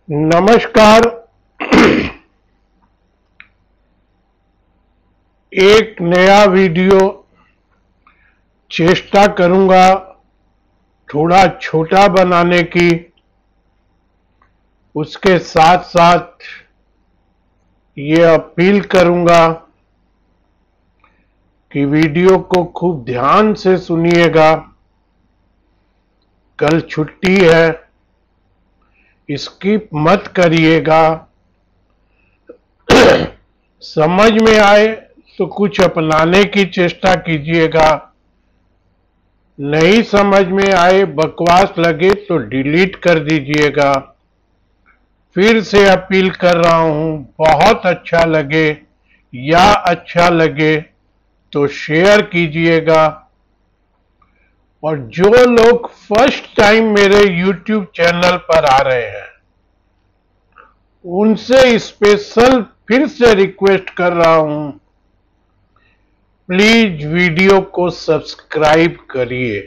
नमस्कार। एक नया वीडियो चेष्टा करूंगा थोड़ा छोटा बनाने की। उसके साथ साथ ये अपील करूंगा कि वीडियो को खूब ध्यान से सुनिएगा। कल छुट्टी है, स्किप मत करिएगा। समझ में आए तो कुछ अपनाने की चेष्टा कीजिएगा, नहीं समझ में आए, बकवास लगे तो डिलीट कर दीजिएगा। फिर से अपील कर रहा हूं, बहुत अच्छा लगे या अच्छा लगे तो शेयर कीजिएगा। और जो लोग फर्स्ट टाइम मेरे YouTube चैनल पर आ रहे हैं उनसे स्पेशल फिर से रिक्वेस्ट कर रहा हूं, प्लीज वीडियो को सब्सक्राइब करिए।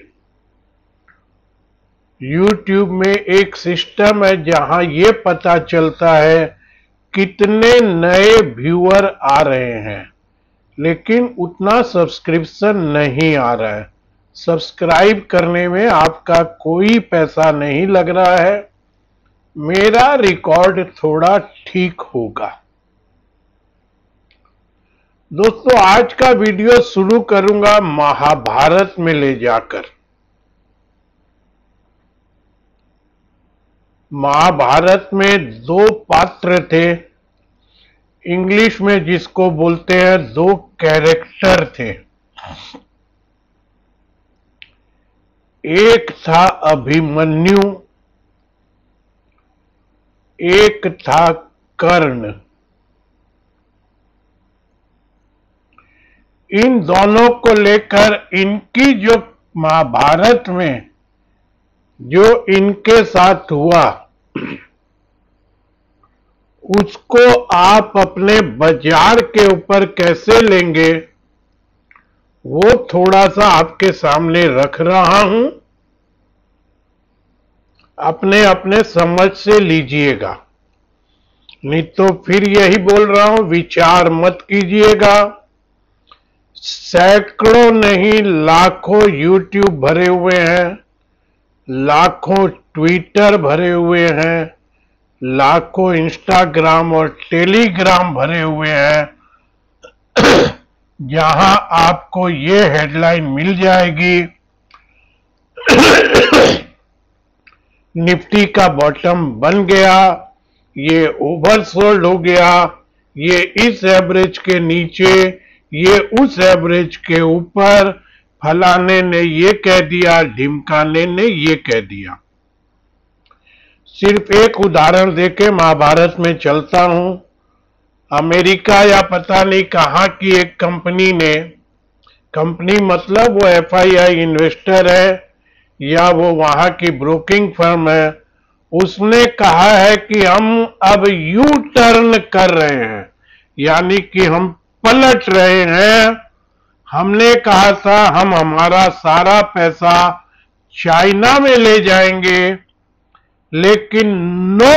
YouTube में एक सिस्टम है जहां ये पता चलता है कितने नए व्यूअर आ रहे हैं, लेकिन उतना सब्सक्रिप्शन नहीं आ रहा है। सब्सक्राइब करने में आपका कोई पैसा नहीं लग रहा है, मेरा रिकॉर्ड थोड़ा ठीक होगा। दोस्तों, आज का वीडियो शुरू करूंगा महाभारत में ले जाकर। महाभारत में दो पात्र थे, इंग्लिश में जिसको बोलते हैं दो कैरेक्टर थे। एक था अभिमन्यु, एक था कर्ण। इन दोनों को लेकर इनकी जो महाभारत में जो इनके साथ हुआ उसको आप अपने बाजार के ऊपर कैसे लेंगे वो थोड़ा सा आपके सामने रख रहा हूं, अपने अपने समझ से लीजिएगा। नहीं तो फिर यही बोल रहा हूं, विचार मत कीजिएगा। सैकड़ों नहीं लाखों YouTube भरे हुए हैं, लाखों ट्विटर भरे हुए हैं, लाखों इंस्टाग्राम और टेलीग्राम भरे हुए हैं, जहां आपको ये हेडलाइन मिल जाएगी, निफ्टी का बॉटम बन गया, ये ओवरसोल्ड हो गया, ये इस एवरेज के नीचे, ये उस एवरेज के ऊपर, फलाने ने ये कह दिया, ढिमकाने ने ये कह दिया। सिर्फ एक उदाहरण देके महाभारत में चलता हूं। अमेरिका या पता नहीं कहां की एक कंपनी ने, कंपनी मतलब वो FII इन्वेस्टर है या वो वहां की ब्रोकिंग फर्म है, उसने कहा है कि हम अब यू टर्न कर रहे हैं, यानी कि हम पलट रहे हैं। हमने कहा था हम हमारा सारा पैसा चाइना में ले जाएंगे, लेकिन नो,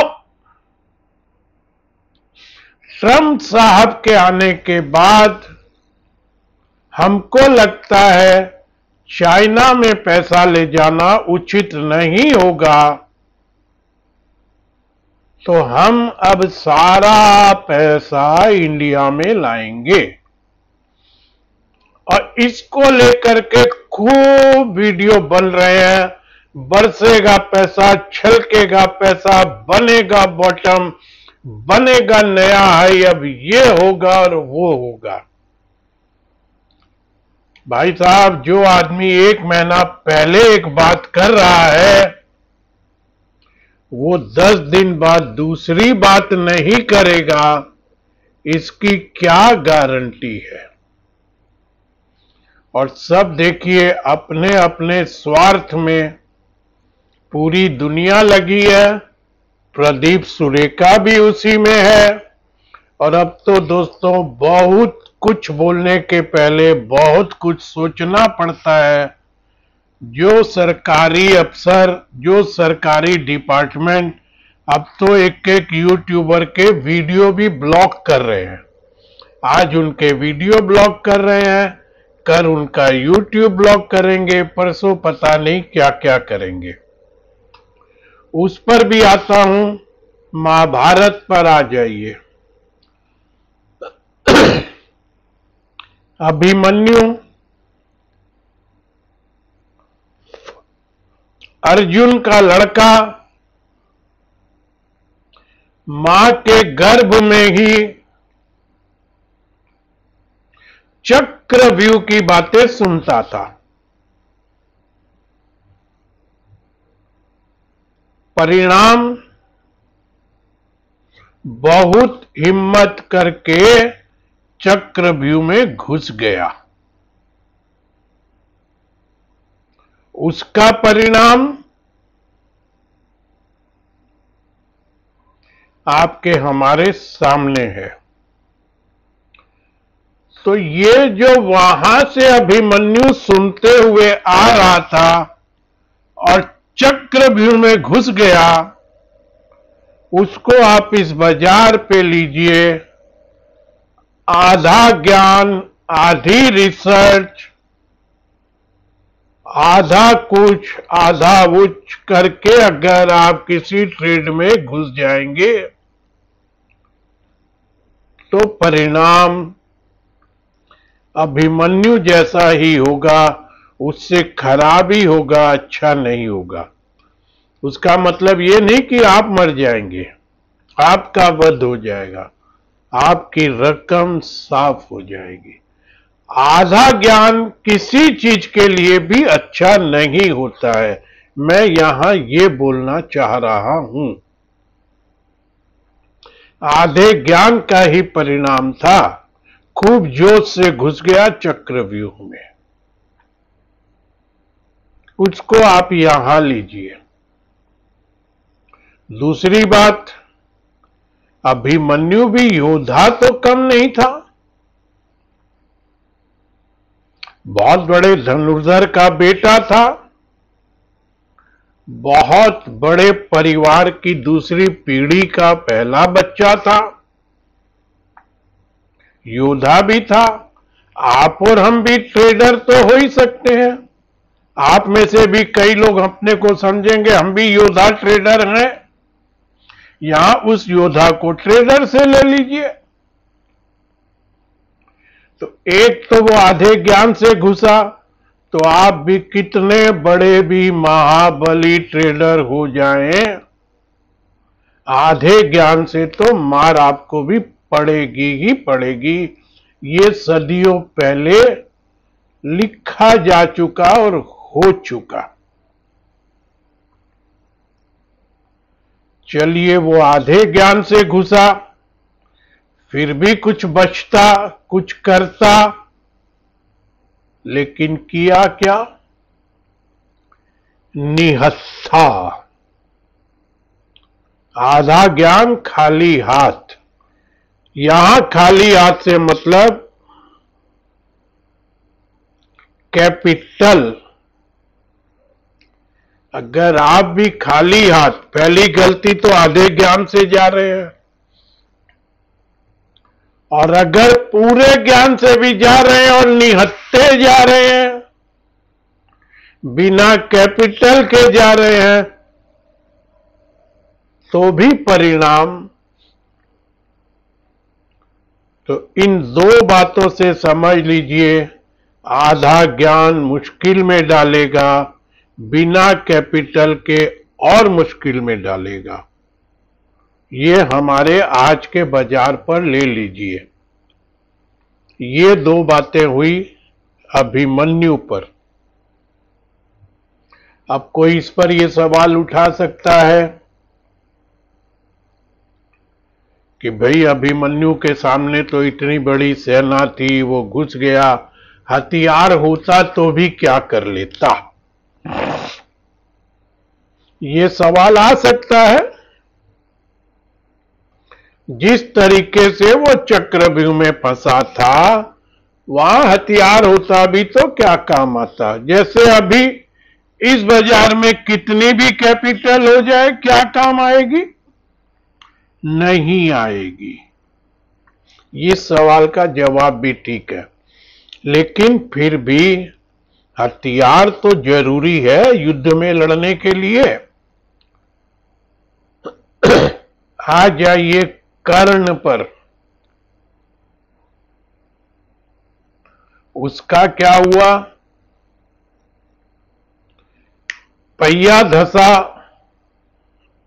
ट्रंप साहब के आने के बाद हमको लगता है चाइना में पैसा ले जाना उचित नहीं होगा, तो हम अब सारा पैसा इंडिया में लाएंगे। और इसको लेकर के खूब वीडियो बन रहे हैं, बरसेगा पैसा, छलकेगा पैसा, बनेगा बॉटम, बनेगा नया हाई, अब ये होगा और वो होगा। भाई साहब, जो आदमी एक महीना पहले एक बात कर रहा है वो 10 दिन बाद दूसरी बात नहीं करेगा, इसकी क्या गारंटी है। और सब देखिए, अपने अपने स्वार्थ में पूरी दुनिया लगी है, प्रदीप सुरेखा भी उसी में है। और अब तो दोस्तों बहुत कुछ बोलने के पहले बहुत कुछ सोचना पड़ता है। जो सरकारी अफसर, जो सरकारी डिपार्टमेंट अब तो एक एक यूट्यूबर के वीडियो भी ब्लॉक कर रहे हैं। आज उनके वीडियो ब्लॉक कर रहे हैं, कल उनका यूट्यूब ब्लॉक करेंगे, परसों पता नहीं क्या क्या करेंगे। उस पर भी आता हूं, महाभारत पर आ जाइए। अभिमन्यु अर्जुन का लड़का, मां के गर्भ में ही चक्रव्यूह की बातें सुनता था। परिणाम, बहुत हिम्मत करके चक्रव्यूह में घुस गया। उसका परिणाम आपके हमारे सामने है। तो ये जो वहां से अभिमन्यु सुनते हुए आ रहा था और चक्रव्यूह में घुस गया, उसको आप इस बाजार पे लीजिए। आधा ज्ञान, आधी रिसर्च, आधा कुछ आधा उच्च करके अगर आप किसी ट्रेड में घुस जाएंगे तो परिणाम अभिमन्यु जैसा ही होगा, उससे खराब ही होगा, अच्छा नहीं होगा। उसका मतलब ये नहीं कि आप मर जाएंगे, आपका वध हो जाएगा, आपकी रकम साफ हो जाएगी। आधा ज्ञान किसी चीज के लिए भी अच्छा नहीं होता है, मैं यहां ये बोलना चाह रहा हूं। आधे ज्ञान का ही परिणाम था, खूब जोश से घुस गया चक्रव्यूह में। उसको आप यहां लीजिए। दूसरी बात, अभिमन्यु भी योद्धा तो कम नहीं था। बहुत बड़े धनुर्धर का बेटा था, बहुत बड़े परिवार की दूसरी पीढ़ी का पहला बच्चा था, योद्धा भी था। आप और हम भी ट्रेडर तो हो ही सकते हैं। आप में से भी कई लोग अपने को समझेंगे हम भी योद्धा ट्रेडर हैं। यहां उस योद्धा को ट्रेडर से ले लीजिए। तो एक तो वो आधे ज्ञान से घुसा, तो आप भी कितने बड़े भी महाबली ट्रेडर हो जाएं, आधे ज्ञान से तो मार आपको भी पड़ेगी ही पड़ेगी। ये सदियों पहले लिखा जा चुका और हो चुका। चलिए, वो आधे ज्ञान से घुसा, फिर भी कुछ बचता, कुछ करता, लेकिन किया क्या? निहत्था। आधा ज्ञान, खाली हाथ। यहां खाली हाथ से मतलब कैपिटल। अगर आप भी खाली हाथ, पहली गलती तो आधे ज्ञान से जा रहे हैं, और अगर पूरे ज्ञान से भी जा रहे हैं और निहत्थे जा रहे हैं, बिना कैपिटल के जा रहे हैं, तो भी परिणाम। तो इन दो बातों से समझ लीजिए, आधा ज्ञान मुश्किल में डालेगा, बिना कैपिटल के और मुश्किल में डालेगा। ये हमारे आज के बाजार पर ले लीजिए। ये दो बातें हुई अभिमन्यु पर। अब कोई इस पर यह सवाल उठा सकता है कि भाई अभिमन्यु के सामने तो इतनी बड़ी सेना थी, वो घुस गया, हथियार होता तो भी क्या कर लेता। ये सवाल आ सकता है। जिस तरीके से वो चक्रव्यूह में फंसा था, वहां हथियार होता भी तो क्या काम आता। जैसे अभी इस बाजार में कितनी भी कैपिटल हो जाए, क्या काम आएगी। नहीं आएगी। ये सवाल का जवाब भी ठीक है, लेकिन फिर भी हथियार तो जरूरी है युद्ध में लड़ने के लिए। आ जाइए कर्ण पर। उसका क्या हुआ? पहिया धंसा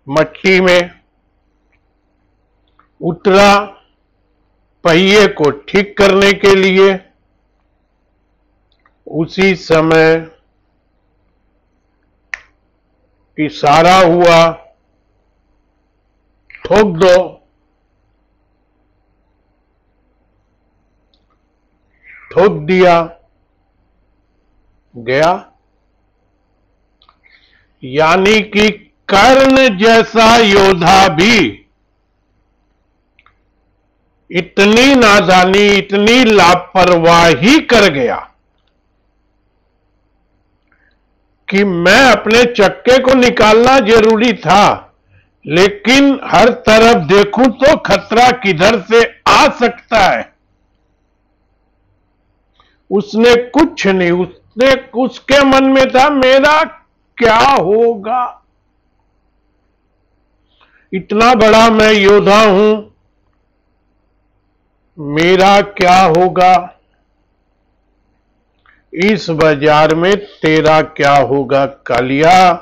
मट्टी में, उतरा पहिए को ठीक करने के लिए। उसी समय इशारा हुआ, ठोक दो। ठोक दिया, गया। यानी कि कर्ण जैसा योद्धा भी इतनी नादानी, इतनी लापरवाही कर गया कि मैं अपने चक्के को निकालना जरूरी था, लेकिन हर तरफ देखूं तो खतरा किधर से आ सकता है। उसने कुछ नहीं, उसके मन में था मेरा क्या होगा। इतना बड़ा मैं योद्धा हूं, मेरा क्या होगा। इस बाजार में तेरा क्या होगा कालिया।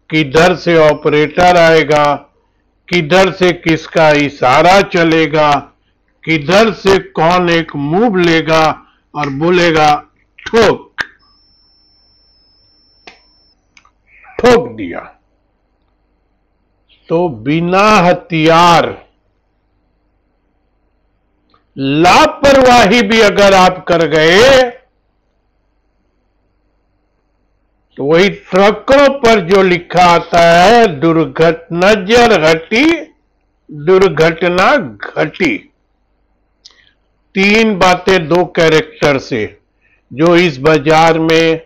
किधर से ऑपरेटर आएगा, किधर से किसका इशारा चलेगा, किधर से कौन एक मूव लेगा और बोलेगा ठोक। ठोक दिया। तो बिना हथियार, लापरवाही भी अगर आप कर गए तो वही ट्रकों पर जो लिखा आता है, दुर्घटना नजर घटी, दुर्घटना घटी। तीन बातें दो कैरेक्टर से जो इस बाजार में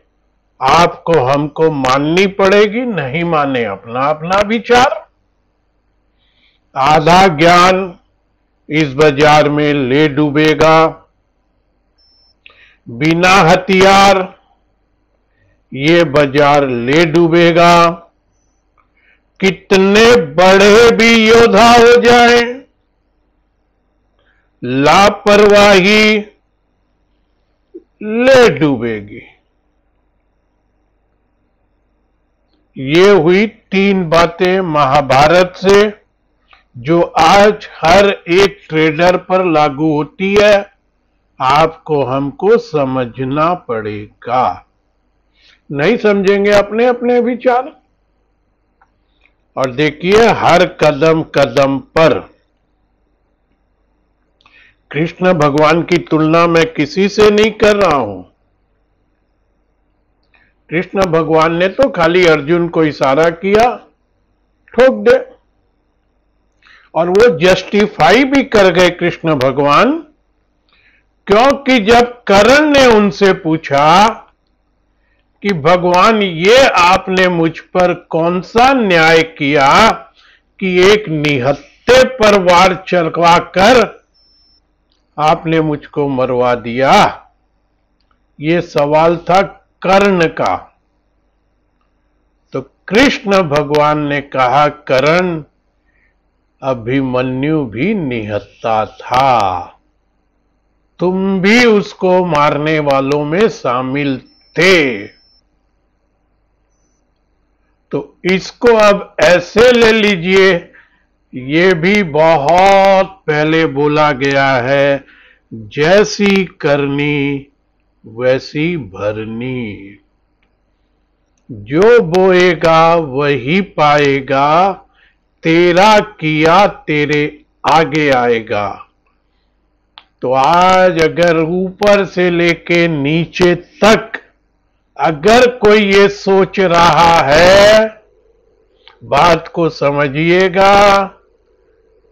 आपको हमको माननी पड़ेगी। नहीं माने अपना अपना विचार। आधा ज्ञान इस बाजार में ले डूबेगा। बिना हथियार ये बाजार ले डूबेगा। कितने बड़े भी योद्धा हो जाएं, लापरवाही ले डूबेगी। ये हुई तीन बातें महाभारत से, जो आज हर एक ट्रेडर पर लागू होती है। आपको हमको समझना पड़ेगा। नहीं समझेंगे अपने अपने विचार। और देखिए हर कदम कदम पर कृष्ण भगवान की तुलना मैं किसी से नहीं कर रहा हूं। कृष्ण भगवान ने तो खाली अर्जुन को इशारा किया, ठोक दे। और वो जस्टिफाई भी कर गए कृष्ण भगवान, क्योंकि जब कर्ण ने उनसे पूछा कि भगवान ये आपने मुझ पर कौन सा न्याय किया कि एक निहत्थे पर वार चलवा कर आपने मुझको मरवा दिया। ये सवाल था कर्ण का। तो कृष्ण भगवान ने कहा, कर्ण अभिमन्यु भी निहत्था था, तुम भी उसको मारने वालों में शामिल थे। तो इसको अब ऐसे ले लीजिए, ये भी बहुत पहले बोला गया है, जैसी करनी वैसी भरनी। जो बोएगा वही पाएगा, तेरा किया तेरे आगे आएगा। तो आज अगर ऊपर से लेके नीचे तक अगर कोई ये सोच रहा है, बात को समझिएगा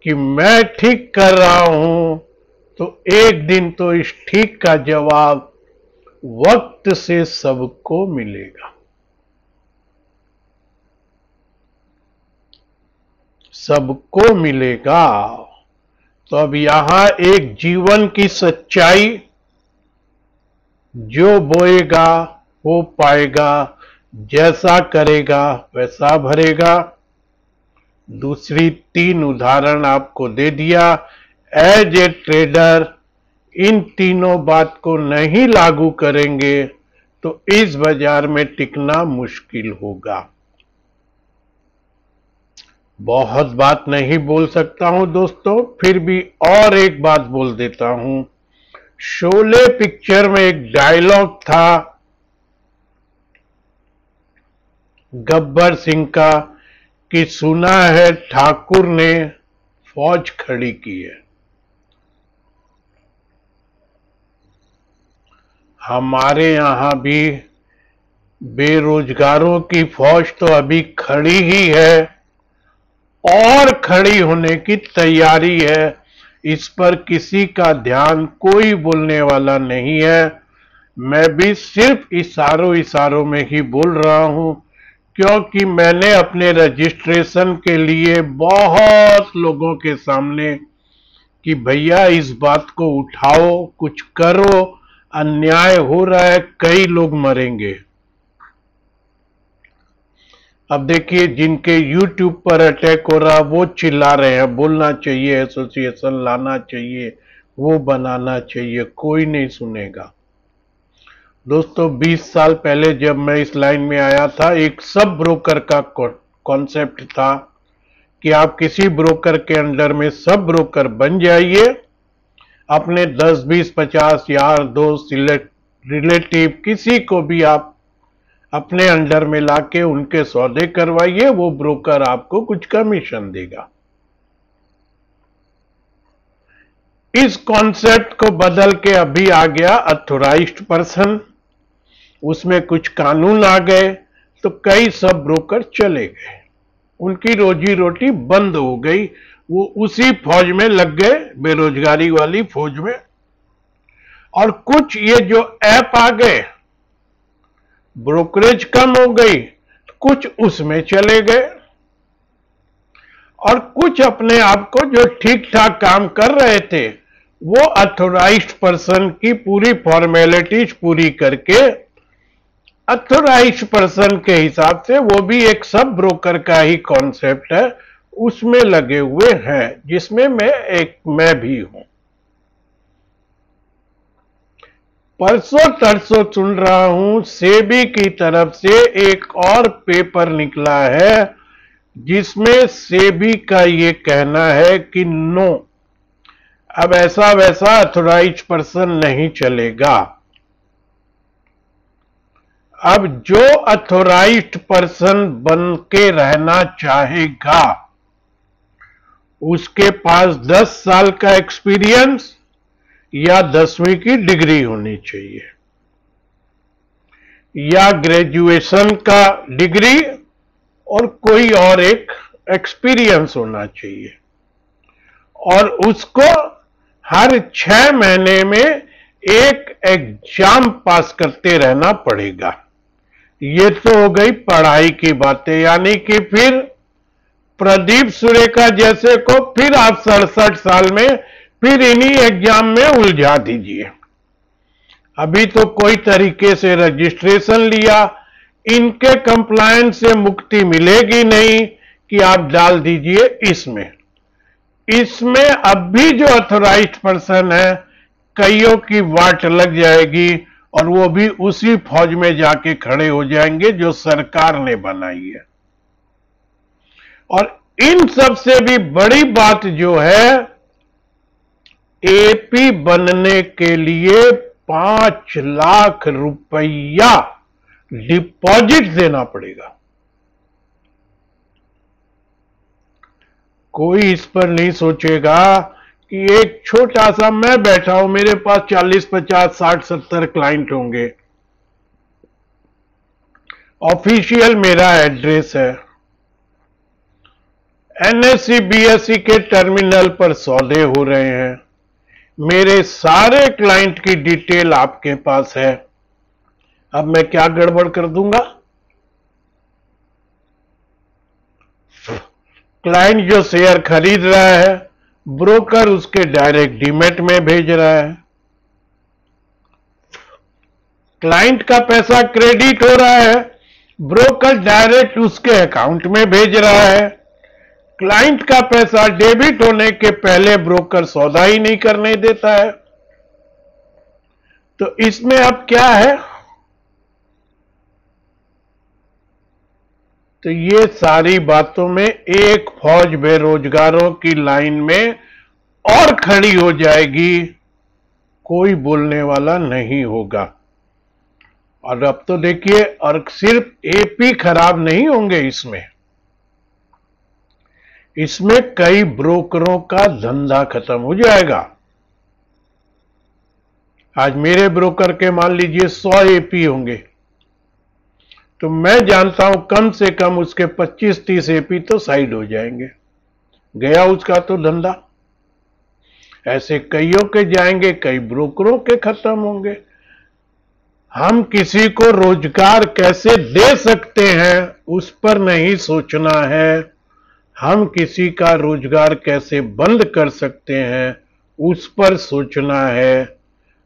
कि मैं ठीक कर रहा हूं, तो एक दिन तो इस ठीक का जवाब वक्त से सबको मिलेगा। सबको मिलेगा। तो अब यहां एक जीवन की सच्चाई, जो बोएगा वो पाएगा, जैसा करेगा वैसा भरेगा। दूसरी 3 उदाहरण आपको दे दिया। एज ए ट्रेडर इन तीनों बात को नहीं लागू करेंगे तो इस बाजार में टिकना मुश्किल होगा। बहुत बात नहीं बोल सकता हूं दोस्तों, फिर भी और एक बात बोल देता हूं। शोले पिक्चर में एक डायलॉग था गब्बर सिंह का कि सुना है ठाकुर ने फौज खड़ी की है। हमारे यहां भी बेरोजगारों की फौज तो अभी खड़ी ही है और खड़ी होने की तैयारी है। इस पर किसी का ध्यान कोई बोलने वाला नहीं है। मैं भी सिर्फ इशारों में ही बोल रहा हूं, क्योंकि मैंने अपने रजिस्ट्रेशन के लिए बहुत लोगों के सामने कि भैया इस बात को उठाओ, कुछ करो, अन्याय हो रहा है, कई लोग मरेंगे। अब देखिए जिनके YouTube पर अटैक हो रहा वो चिल्ला रहे हैं, बोलना चाहिए, एसोसिएशन लाना चाहिए, वो बनाना चाहिए, कोई नहीं सुनेगा। दोस्तों 20 साल पहले जब मैं इस लाइन में आया था, एक सब ब्रोकर का कॉन्सेप्ट था कि आप किसी ब्रोकर के अंडर में सब ब्रोकर बन जाइए, अपने 10, 20, 50 यार दोस्त, रिलेटिव किसी को भी आप अपने अंडर में लाके उनके सौदे करवाइए, वो ब्रोकर आपको कुछ कमीशन देगा। इस कॉन्सेप्ट को बदल के अभी आ गया ऑथराइज्ड पर्सन, उसमें कुछ कानून आ गए तो कई सब ब्रोकर चले गए, उनकी रोजी रोटी बंद हो गई, वो उसी फौज में लग गए, बेरोजगारी वाली फौज में। और कुछ ये जो ऐप आ गए, ब्रोकरेज कम हो गई, कुछ उसमें चले गए, और कुछ अपने आप को जो ठीक ठाक काम कर रहे थे वो ऑथराइज्ड पर्सन की पूरी फॉर्मेलिटीज पूरी करके ऑथराइज्ड पर्सन के हिसाब से, वो भी एक सब ब्रोकर का ही कॉन्सेप्ट है, उसमें लगे हुए हैं, जिसमें मैं भी हूं। परसों तरसों सुन रहा हूं सेबी की तरफ से एक और पेपर निकला है जिसमें सेबी का ये कहना है कि नो, अब ऐसा वैसा ऑथराइज्ड पर्सन नहीं चलेगा। अब जो ऑथराइज्ड पर्सन बन के रहना चाहेगा उसके पास 10 साल का एक्सपीरियंस या 10वीं की डिग्री होनी चाहिए, या ग्रेजुएशन का डिग्री और कोई और एक एक्सपीरियंस होना चाहिए, और उसको हर 6 महीने में एक एग्जाम पास करते रहना पड़ेगा। ये तो हो गई पढ़ाई की बातें, यानी कि फिर प्रदीप सुरेखा जैसे को फिर आप 67 साल में फिर इन्हीं एग्जाम में उलझा दीजिए। अभी तो कोई तरीके से रजिस्ट्रेशन लिया, इनके कंप्लायंस से मुक्ति मिलेगी नहीं कि आप डाल दीजिए इसमें अब भी जो ऑथराइज्ड पर्सन है कईयों की वाट लग जाएगी, और वो भी उसी फौज में जाके खड़े हो जाएंगे जो सरकार ने बनाई है। और इन सब से भी बड़ी बात जो है, एपी बनने के लिए 5 लाख रुपया डिपॉजिट देना पड़ेगा। कोई इस पर नहीं सोचेगा कि एक छोटा सा, मैं बैठा हूं, मेरे पास 40, 50, 60, 70 क्लाइंट होंगे, ऑफिशियल मेरा एड्रेस है, एनएससी बीएससी के टर्मिनल पर सौदे हो रहे हैं, मेरे सारे क्लाइंट की डिटेल आपके पास है। अब मैं क्या गड़बड़ कर दूंगा? क्लाइंट जो शेयर खरीद रहा है, ब्रोकर उसके डायरेक्ट डीमैट में भेज रहा है। क्लाइंट का पैसा क्रेडिट हो रहा है, ब्रोकर डायरेक्ट उसके अकाउंट में भेज रहा है। क्लाइंट का पैसा डेबिट होने के पहले ब्रोकर सौदा ही नहीं करने देता है। तो इसमें अब क्या है? तो ये सारी बातों में एक फौज बेरोजगारों की लाइन में और खड़ी हो जाएगी, कोई बोलने वाला नहीं होगा। और अब तो देखिए, और सिर्फ एपी खराब नहीं होंगे, इसमें कई ब्रोकरों का धंधा खत्म हो जाएगा। आज मेरे ब्रोकर के मान लीजिए 100 एपी होंगे, तो मैं जानता हूं कम से कम उसके 25-30 एपी तो साइड हो जाएंगे, गया उसका तो धंधा। ऐसे कईयों के जाएंगे, कई ब्रोकरों के खत्म होंगे। हम किसी को रोजगार कैसे दे सकते हैं उस पर नहीं सोचना है, हम किसी का रोजगार कैसे बंद कर सकते हैं उस पर सोचना है।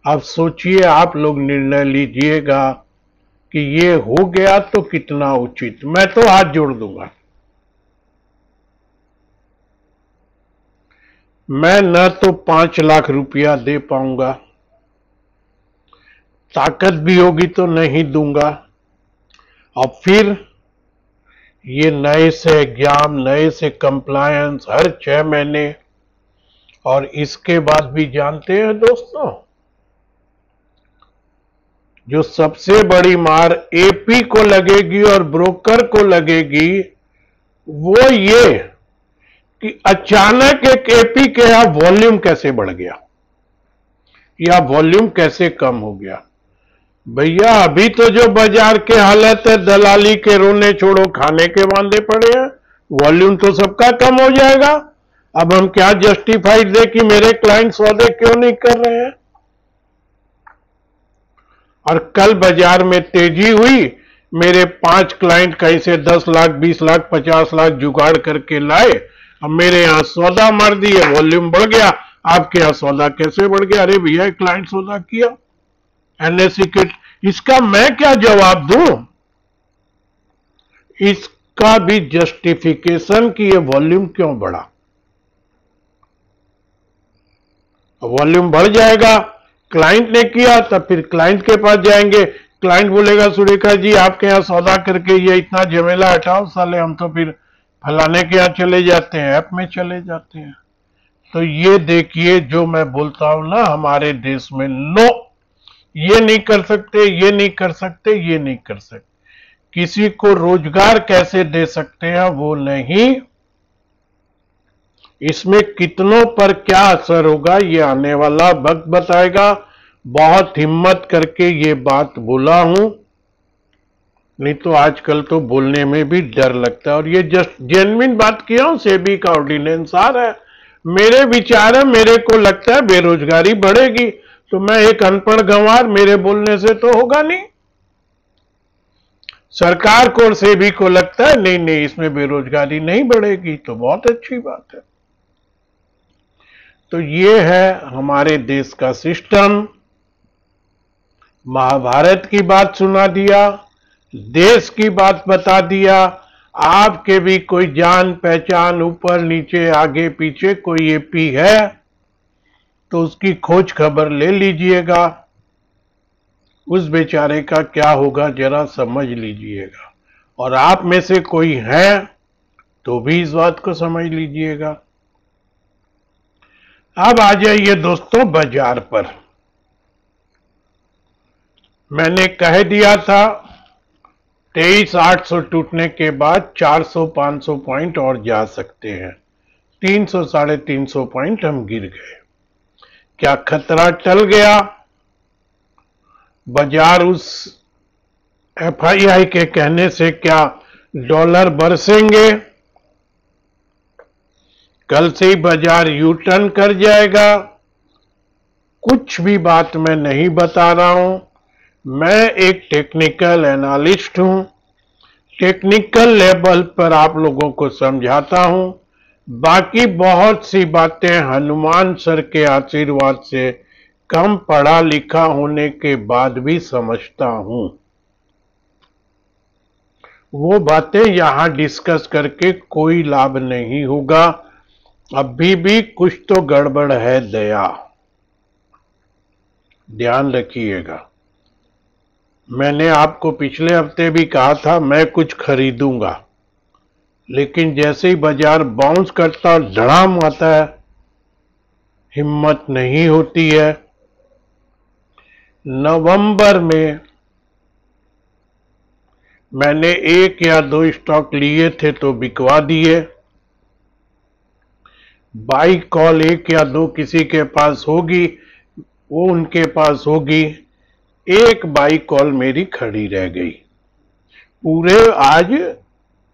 अब सोचिए, आप लोग निर्णय लीजिएगा कि ये हो गया तो कितना उचित। मैं तो हाथ जोड़ दूंगा। मैं न तो 5 लाख रुपया दे पाऊंगा, ताकत भी होगी तो नहीं दूंगा। और फिर ये नए से एग्जाम, नए से कंप्लायंस हर 6 महीने, और इसके बाद भी जानते हैं दोस्तों, जो सबसे बड़ी मार एपी को लगेगी और ब्रोकर को लगेगी, वो ये कि अचानक एक एपी के यहां वॉल्यूम कैसे बढ़ गया या वॉल्यूम कैसे कम हो गया। भैया अभी तो जो बाजार के हालत है, दलाली के रोने छोड़ो खाने के वांदे पड़े हैं, वॉल्यूम तो सबका कम हो जाएगा। अब हम क्या जस्टिफाइड दे कि मेरे क्लाइंट सौदे क्यों नहीं कर रहे हैं। और कल बाजार में तेजी हुई, मेरे 5 क्लाइंट कहीं से 10 लाख 20 लाख 50 लाख जुगाड़ करके लाए, अब मेरे यहां सौदा मार दिए, वॉल्यूम बढ़ गया। आपके यहां सौदा कैसे बढ़ गया? अरे भैया क्लाइंट सौदा किया एनएससी किट। इसका मैं क्या जवाब दूं? इसका भी जस्टिफिकेशन कि ये वॉल्यूम क्यों बढ़ा। वॉल्यूम बढ़ जाएगा, क्लाइंट ने किया, तब फिर क्लाइंट के पास जाएंगे, क्लाइंट बोलेगा सुरेखा जी आपके यहां सौदा करके ये इतना झमेला हटाओ, साले हम तो फिर फलाने के यहां चले जाते हैं, ऐप में चले जाते हैं। तो ये देखिए, जो मैं बोलता हूं ना, हमारे देश में नो, ये नहीं कर सकते, ये नहीं कर सकते, ये नहीं कर सकते। किसी को रोजगार कैसे दे सकते हैं वो नहीं। इसमें कितनों पर क्या असर होगा ये आने वाला वक्त बताएगा। बहुत हिम्मत करके ये बात बोला हूं, नहीं तो आजकल तो बोलने में भी डर लगता है। और ये जस्ट जेन्युइन बात किया हूं, सेबी का ऑर्डिनेंस आ रहा है, मेरे विचार है, मेरे को लगता है बेरोजगारी बढ़ेगी। तो मैं एक अनपढ़ गंवार, मेरे बोलने से तो होगा नहीं। सरकार को और सेबी को लगता है नहीं नहीं इसमें बेरोजगारी नहीं बढ़ेगी, तो बहुत अच्छी बात है। तो ये है हमारे देश का सिस्टम। महाभारत की बात सुना दिया, देश की बात बता दिया। आपके भी कोई जान पहचान, ऊपर नीचे आगे पीछे कोई एपी है तो उसकी खोज खबर ले लीजिएगा। उस बेचारे का क्या होगा जरा समझ लीजिएगा। और आप में से कोई है तो भी इस बात को समझ लीजिएगा। अब आ जाइए दोस्तों बाजार पर। मैंने कह दिया था 23,800 टूटने के बाद 400-500 पॉइंट और जा सकते हैं। 300-350 पॉइंट हम गिर गए। क्या खतरा टल गया? बाजार उस एफआईआई के कहने से क्या डॉलर बरसेंगे? कल से ही बाजार यू टर्न कर जाएगा? कुछ भी बात मैं नहीं बता रहा हूं। मैं एक टेक्निकल एनालिस्ट हूं, टेक्निकल लेवल पर आप लोगों को समझाता हूं। बाकी बहुत सी बातें हनुमान सर के आशीर्वाद से कम पढ़ा लिखा होने के बाद भी समझता हूं। वो बातें यहां डिस्कस करके कोई लाभ नहीं होगा। अभी भी कुछ तो गड़बड़ है दया, ध्यान रखिएगा। मैंने आपको पिछले हफ्ते भी कहा था मैं कुछ खरीदूंगा, लेकिन जैसे ही बाजार बाउंस करता और धड़ाम आता है, हिम्मत नहीं होती है। नवंबर में मैंने 1 या 2 स्टॉक लिए थे तो बिकवा दिए। बाई कॉल 1 या 2 किसी के पास होगी, वो उनके पास होगी। एक बाई कॉल मेरी खड़ी रह गई। पूरे आज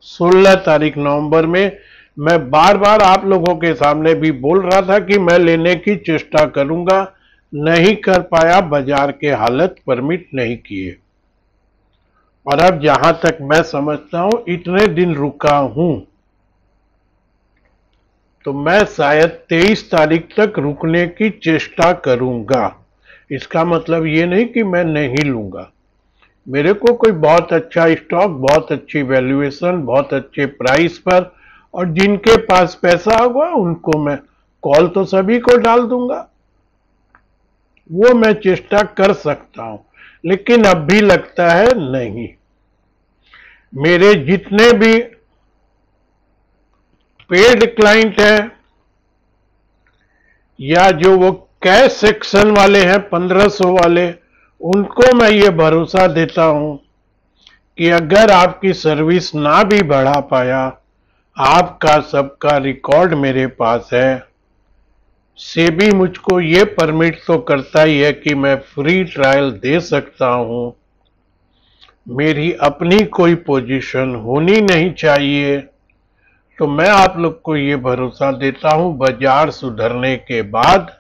16 तारीख नवंबर में मैं बार बार आप लोगों के सामने भी बोल रहा था कि मैं लेने की चेष्टा करूंगा, नहीं कर पाया, बाजार के हालत परमिट नहीं किए। और अब जहां तक मैं समझता हूं इतने दिन रुका हूं तो मैं शायद 23 तारीख तक रुकने की चेष्टा करूंगा। इसका मतलब ये नहीं कि मैं नहीं लूंगा। मेरे को कोई बहुत अच्छा स्टॉक, बहुत अच्छी वैल्यूएशन, बहुत अच्छे प्राइस पर और जिनके पास पैसा होगा उनको मैं कॉल तो सभी को डाल दूंगा, वो मैं चेष्टा कर सकता हूं। लेकिन अब भी लगता है नहीं। मेरे जितने भी पेड क्लाइंट हैं या जो वो कैश सेक्शन वाले हैं 1500 वाले, उनको मैं ये भरोसा देता हूं कि अगर आपकी सर्विस ना भी बढ़ा पाया, आपका सबका रिकॉर्ड मेरे पास है। सेबी मुझको ये परमिट तो करता ही है कि मैं फ्री ट्रायल दे सकता हूं। मेरी अपनी कोई पोजीशन होनी नहीं चाहिए। तो मैं आप लोग को ये भरोसा देता हूं, बाजार सुधरने के बाद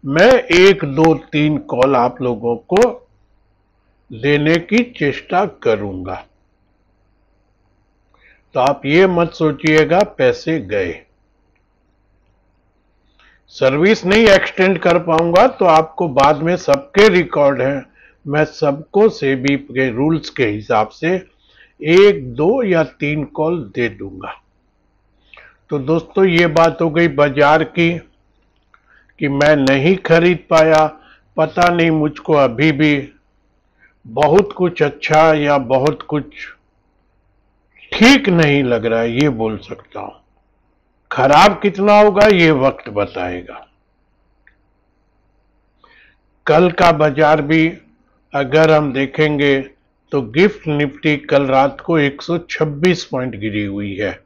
मैं 1, 2, 3 कॉल आप लोगों को देने की चेष्टा करूंगा। तो आप ये मत सोचिएगा पैसे गए। सर्विस नहीं एक्सटेंड कर पाऊंगा तो आपको बाद में सबके रिकॉर्ड हैं, मैं सबको सेबी के रूल्स के हिसाब से 1, 2 या 3 कॉल दे दूंगा। तो दोस्तों ये बात हो गई बाजार की कि मैं नहीं खरीद पाया। पता नहीं मुझको अभी भी बहुत कुछ अच्छा या बहुत कुछ ठीक नहीं लग रहा है, ये बोल सकता हूं। खराब कितना होगा ये वक्त बताएगा। कल का बाजार भी अगर हम देखेंगे तो गिफ्ट निफ्टी कल रात को 126 पॉइंट गिरी हुई है।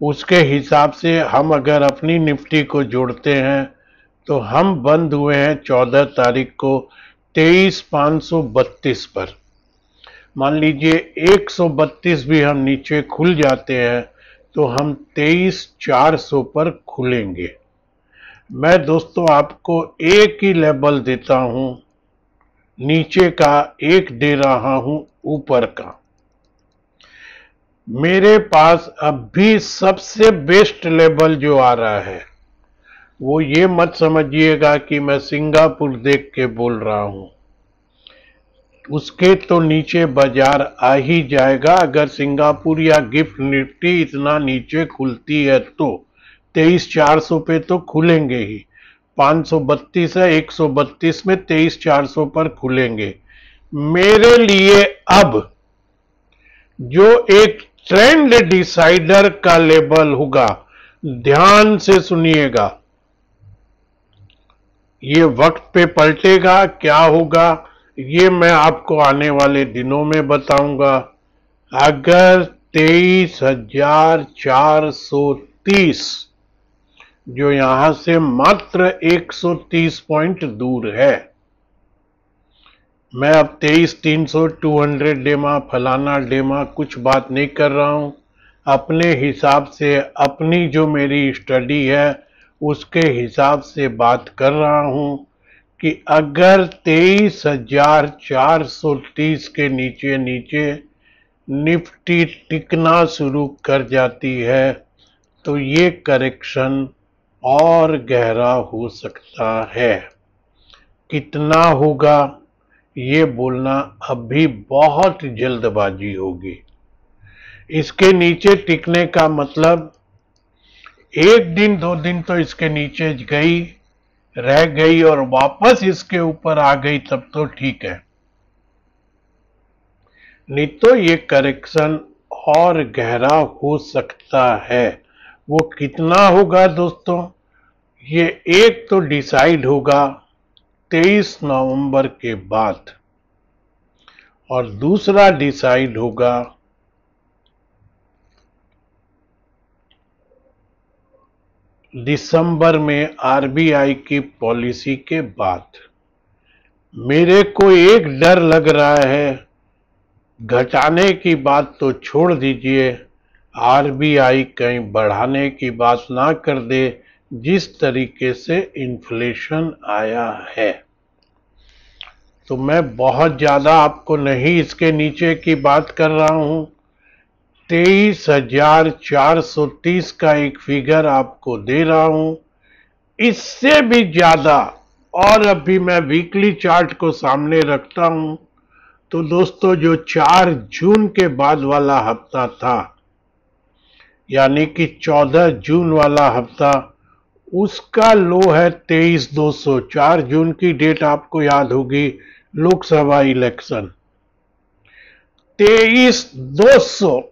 उसके हिसाब से हम अगर अपनी निफ्टी को जोड़ते हैं तो हम बंद हुए हैं 14 तारीख को 23,532 पर। मान लीजिए 132 भी हम नीचे खुल जाते हैं तो हम 23,400 पर खुलेंगे। मैं दोस्तों आपको एक ही लेवल देता हूं, नीचे का एक दे रहा हूं, ऊपर का। मेरे पास अब भी सबसे बेस्ट लेवल जो आ रहा है, वो ये मत समझिएगा कि मैं सिंगापुर देख के बोल रहा हूं। उसके तो नीचे बाजार आ ही जाएगा अगर सिंगापुर या गिफ्ट निफ्टी इतना नीचे खुलती है तो। 23,400 पे तो खुलेंगे ही। 532 है, 132 में 23,400 पर खुलेंगे। मेरे लिए अब जो एक ट्रेंड डिसाइडर का लेवल होगा, ध्यान से सुनिएगा, ये वक्त पे पलटेगा, क्या होगा ये मैं आपको आने वाले दिनों में बताऊंगा। अगर 23,430 जो यहां से मात्र 130 पॉइंट दूर है, मैं अब 23,300 200 डेमा फलाना डेमा कुछ बात नहीं कर रहा हूं। अपने हिसाब से अपनी जो मेरी स्टडी है उसके हिसाब से बात कर रहा हूं कि अगर 23,430 के नीचे नीचे निफ्टी टिकना शुरू कर जाती है तो ये करेक्शन और गहरा हो सकता है। कितना होगा ये बोलना अभी बहुत जल्दबाजी होगी। इसके नीचे टिकने का मतलब एक दिन दो दिन तो इसके नीचे गई, रह गई और वापस इसके ऊपर आ गई तब तो ठीक है, नहीं तो ये करेक्शन और गहरा हो सकता है। वो कितना होगा दोस्तों, ये एक तो डिसाइड होगा 23 नवंबर के बाद और दूसरा डिसाइड होगा दिसंबर में आरबीआई की पॉलिसी के बाद। मेरे को एक डर लग रहा है, घटाने की बात तो छोड़ दीजिए, आरबीआई कहीं बढ़ाने की बात ना कर दे जिस तरीके से इन्फ्लेशन आया है। तो मैं बहुत ज्यादा आपको नहीं इसके नीचे की बात कर रहा हूं, 23,430 का एक फिगर आपको दे रहा हूं। इससे भी ज्यादा, और अभी मैं वीकली चार्ट को सामने रखता हूं, तो दोस्तों जो 4 जून के बाद वाला हफ्ता था, यानी कि 14 जून वाला हफ्ता, उसका लो है 23,200। 4 जून की डेट आपको याद होगी, लोकसभा इलेक्शन। 23,200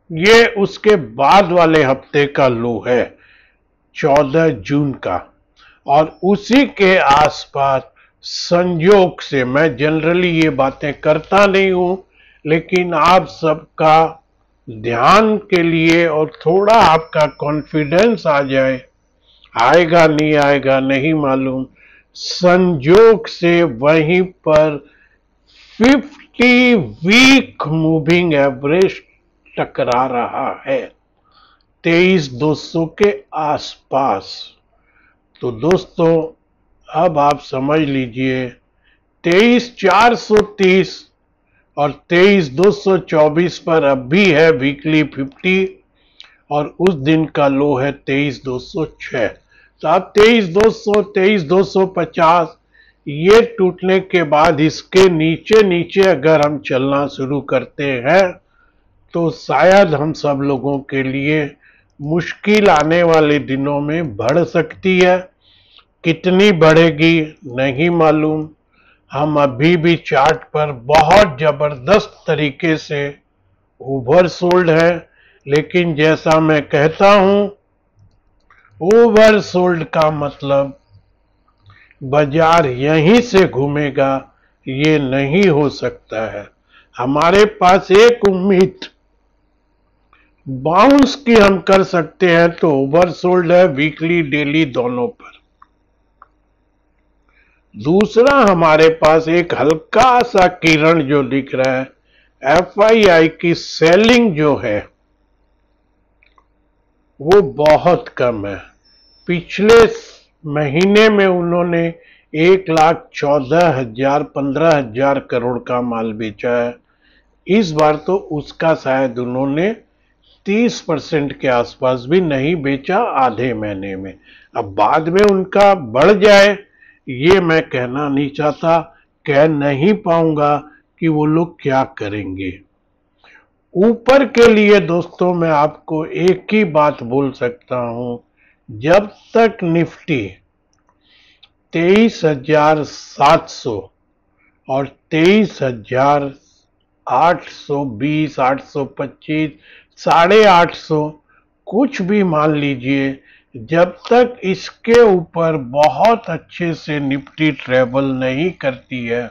ये उसके बाद वाले हफ्ते का लो है, 14 जून का। और उसी के आसपास संयोग से, मैं जनरली ये बातें करता नहीं हूं, लेकिन आप सबका ध्यान के लिए और थोड़ा आपका कॉन्फिडेंस आ जाए, आएगा नहीं आएगा नहीं मालूम, संयोग से वहीं पर 50 वीक मूविंग एवरेज टकरा रहा है 23,200 के आसपास। तो दोस्तों अब आप समझ लीजिए, 23,430 और 23,224 पर अब भी है वीकली 50, और उस दिन का लो है 23,206। तो आप 23,200, 23,250 ये टूटने के बाद इसके नीचे नीचे अगर हम चलना शुरू करते हैं तो शायद हम सब लोगों के लिए मुश्किल आने वाले दिनों में बढ़ सकती है। कितनी बढ़ेगी नहीं मालूम। हम अभी भी चार्ट पर बहुत जबरदस्त तरीके से ओवरसोल्ड है, लेकिन जैसा मैं कहता हूं, ओवरसोल्ड का मतलब बाजार यहीं से घूमेगा ये नहीं हो सकता है। हमारे पास एक उम्मीद बाउंस की हम कर सकते हैं, तो ओवरसोल्ड है वीकली डेली दोनों पर। दूसरा हमारे पास एक हल्का सा किरण जो दिख रहा है, एफआईआई की सेलिंग जो है वो बहुत कम है। पिछले महीने में उन्होंने 1,14,000 15,000 करोड़ का माल बेचा है। इस बार तो उसका शायद उन्होंने 30% के आसपास भी नहीं बेचा आधे महीने में। अब बाद में उनका बढ़ जाए ये मैं कहना नहीं चाहता, कह नहीं पाऊंगा कि वो लोग क्या करेंगे। ऊपर के लिए दोस्तों मैं आपको एक ही बात बोल सकता हूं, जब तक निफ्टी 23,700 और 23,820, 825, 850, कुछ भी मान लीजिए, जब तक इसके ऊपर बहुत अच्छे से निफ्टी ट्रेवल नहीं करती है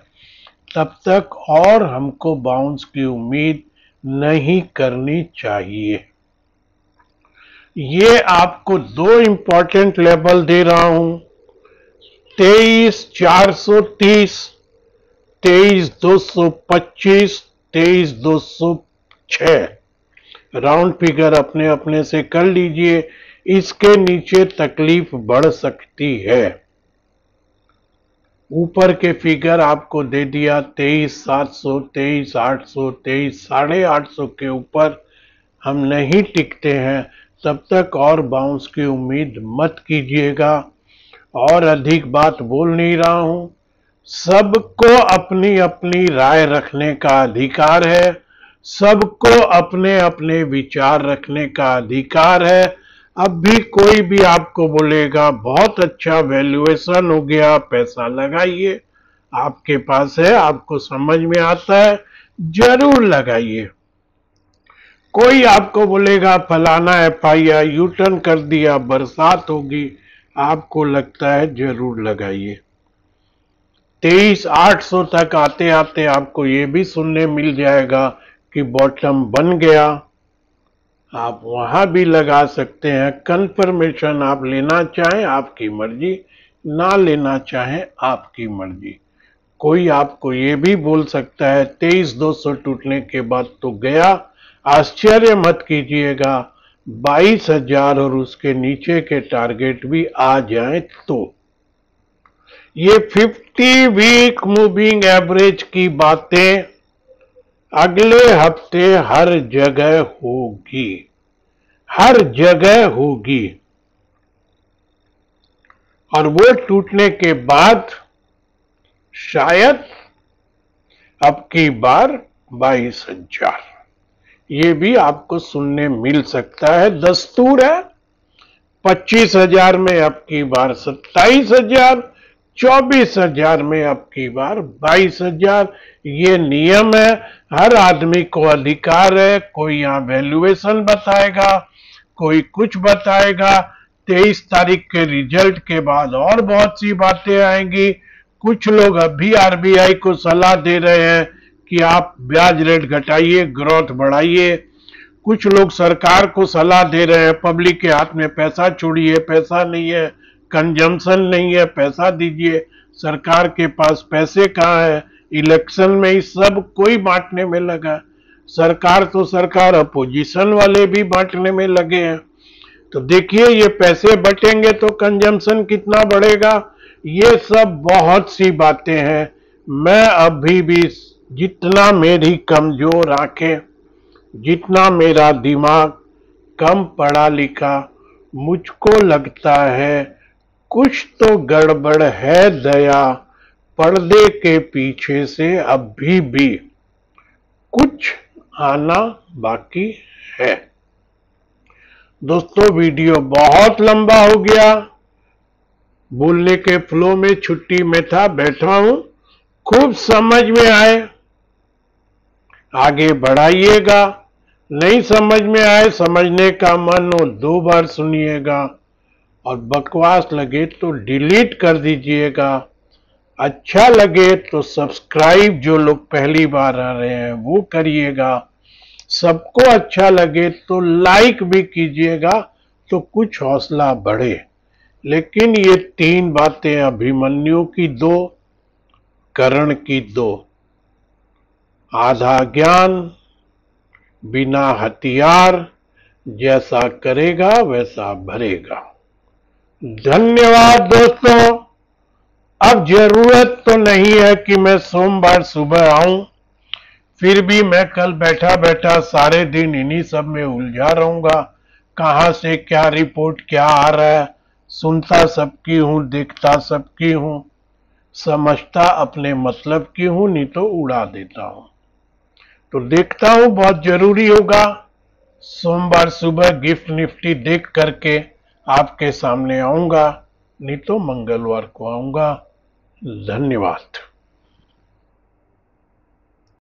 तब तक और हमको बाउंस की उम्मीद नहीं करनी चाहिए। ये आपको दो इंपॉर्टेंट लेवल दे रहा हूं, 23,430, 23,225, 23,206। राउंड फिगर अपने अपने से कर लीजिए, इसके नीचे तकलीफ बढ़ सकती है। ऊपर के फिगर आपको दे दिया 23,700, 23,800, 23,850 के ऊपर हम नहीं टिकते हैं तब तक और बाउंस की उम्मीद मत कीजिएगा। और अधिक बात बोल नहीं रहा हूं। सबको अपनी अपनी राय रखने का अधिकार है, सबको अपने अपने विचार रखने का अधिकार है। अब भी कोई भी आपको बोलेगा बहुत अच्छा वैल्यूएशन हो गया, पैसा लगाइए, आपके पास है, आपको समझ में आता है, जरूर लगाइए। कोई आपको बोलेगा फलाना एफआईआर यू टर्न कर दिया, बरसात होगी, आपको लगता है, जरूर लगाइए। 23,800 तक आते आते आपको ये भी सुनने मिल जाएगा कि बॉटम बन गया, आप वहां भी लगा सकते हैं। कंफर्मेशन आप लेना चाहें आपकी मर्जी, ना लेना चाहें आपकी मर्जी। कोई आपको ये भी बोल सकता है 23,200 टूटने के बाद तो गया, आश्चर्य मत कीजिएगा, 22,000 और उसके नीचे के टारगेट भी आ जाएं तो। ये 50 वीक मूविंग एवरेज की बातें अगले हफ्ते हर जगह होगी, हर जगह होगी। और वो टूटने के बाद शायद अब की बार 22,000, ये भी आपको सुनने मिल सकता है, दस्तूर है। 25,000 में अब की बार 27,000, 24,000 में अब की बार 22,000, ये नियम है। हर आदमी को अधिकार है, कोई यहाँ वैल्यूएशन बताएगा, कोई कुछ बताएगा। 23 तारीख के रिजल्ट के बाद और बहुत सी बातें आएंगी। कुछ लोग अभी आरबीआई को सलाह दे रहे हैं कि आप ब्याज रेट घटाइए, ग्रोथ बढ़ाइए। कुछ लोग सरकार को सलाह दे रहे हैं पब्लिक के हाथ में पैसा छोड़िए, पैसा नहीं है, कंजम्पशन नहीं है, पैसा दीजिए। सरकार के पास पैसे कहाँ है, इलेक्शन में ही सब कोई बांटने में लगा। सरकार तो सरकार, अपोजिशन वाले भी बांटने में लगे हैं। तो देखिए ये पैसे बटेंगे तो कंजम्पशन कितना बढ़ेगा, ये सब बहुत सी बातें हैं। मैं अभी भी जितना मेरी कमजोर आंखें, जितना मेरा दिमाग कम पढ़ा लिखा, मुझको लगता है कुछ तो गड़बड़ है दया, पर्दे के पीछे से अभी भी कुछ आना बाकी है। दोस्तों वीडियो बहुत लंबा हो गया, बोलने के फ्लो में छुट्टी में था, बैठा हूं, खूब समझ में आए आगे बढ़ाइएगा, नहीं समझ में आए, समझने का मन हो 2 बार सुनिएगा, और बकवास लगे तो डिलीट कर दीजिएगा। अच्छा लगे तो सब्सक्राइब, जो लोग पहली बार आ रहे हैं वो करिएगा। सबको अच्छा लगे तो लाइक भी कीजिएगा, तो कुछ हौसला बढ़े। लेकिन ये 3 बातें अभिमन्यु की 2, कर्ण की 2, आधा ज्ञान बिना हथियार, जैसा करेगा वैसा भरेगा। धन्यवाद दोस्तों। अब जरूरत तो नहीं है कि मैं सोमवार सुबह आऊं, फिर भी मैं कल बैठा बैठा सारे दिन इन्हीं सब में उलझा रहूंगा। कहां से क्या रिपोर्ट क्या आ रहा है, सुनता सबकी हूं, देखता सबकी हूं, समझता अपने मतलब की हूं, नहीं तो उड़ा देता हूं। तो देखता हूं, बहुत जरूरी होगा सोमवार सुबह गिफ्ट निफ्टी देख करके आपके सामने आऊंगा, नहीं तो मंगलवार को आऊंगा। धन्यवाद।